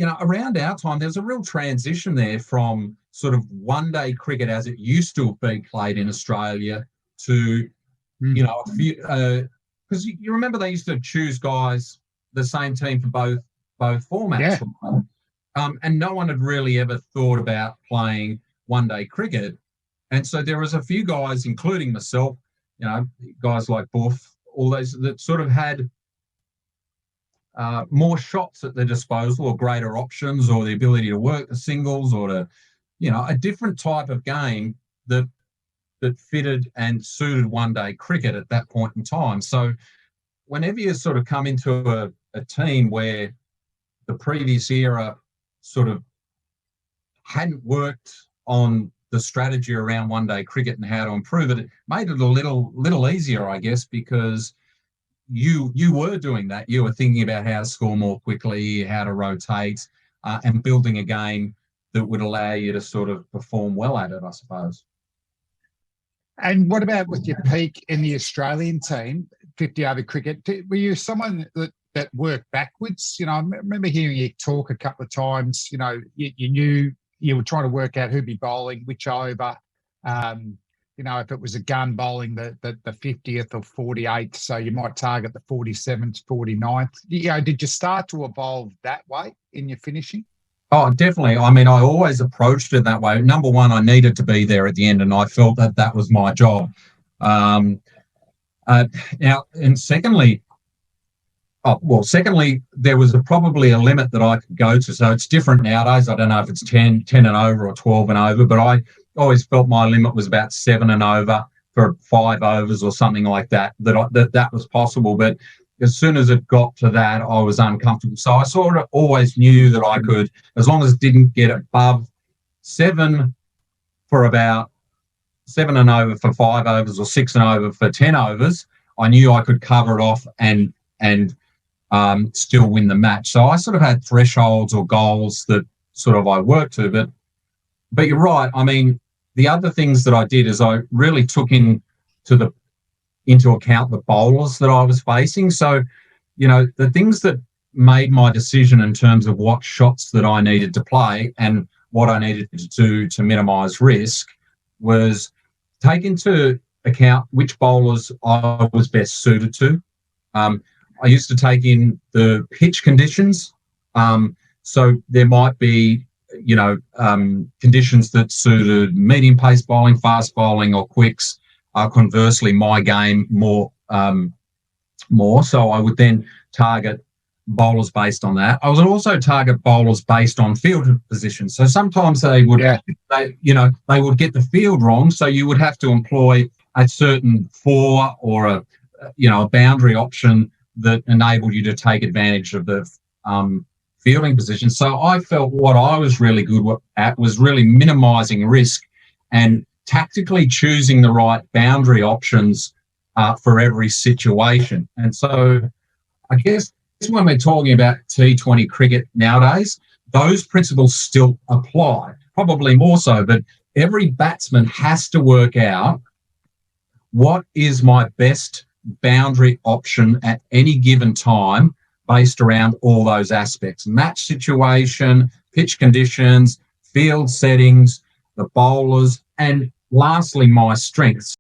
around our time, there's a real transition there from sort of one-day cricket as it used to be played in Australia to, a few, because you remember they used to choose guys, the same team for both formats. Yeah. And no one had really ever thought about playing one-day cricket. And so there was a few guys, including myself, guys like Buff, all those that sort of had more shots at their disposal or greater options or the ability to work the singles or to, a different type of game that fitted and suited one-day cricket at that point in time. So whenever you sort of come into a team where the previous era sort of hadn't worked on the strategy around one-day cricket and how to improve it, it made it a little easier, I guess, because you were doing that. You were thinking about how to score more quickly, how to rotate, and building a game that would allow you to sort of perform well at it, I suppose. And what about with your peak in the Australian team, 50-over cricket? Were you someone that worked backwards? I remember hearing you talk a couple of times. You knew you were trying to work out who'd be bowling, which over. If it was a gun bowling the 50th or 48th, so you might target the 47th, 49th. Did you start to evolve that way in your finishing? Oh, definitely. I mean, I always approached it that way. Number one, I needed to be there at the end, and I felt that was my job. Now, and secondly, there was probably a limit that I could go to. So it's different nowadays. I don't know if it's 10 and over or 12 and over, but I always felt my limit was about 7 and over for 5 overs or something like that, that was possible. But as soon as it got to that, I was uncomfortable. So I sort of always knew that I could, as long as it didn't get above 7 for about 7 and over for 5 overs or 6 and over for 10 overs, I knew I could cover it off and still win the match. So I sort of had thresholds or goals that sort of I worked to. But you're right. I mean, the other things that I did is I really took into account the bowlers that I was facing. So, the things that made my decision in terms of what shots that I needed to play and what I needed to do to minimise risk was take into account which bowlers I was best suited to. I used to take in the pitch conditions. So there might be, conditions that suited medium pace bowling, fast bowling or quicks. Conversely, my game more. So I would then target bowlers based on that. I would also target bowlers based on field position. So sometimes they would, they would get the field wrong. So you would have to employ a certain four or a boundary option that enabled you to take advantage of the fielding position. So I felt what I was really good at was really minimising risk and tactically choosing the right boundary options for every situation. And so I guess when we're talking about T20 cricket nowadays, those principles still apply, probably more so, but every batsman has to work out what is my best boundary option at any given time based around all those aspects: match situation, pitch conditions, field settings, the bowlers, and lastly, my strengths.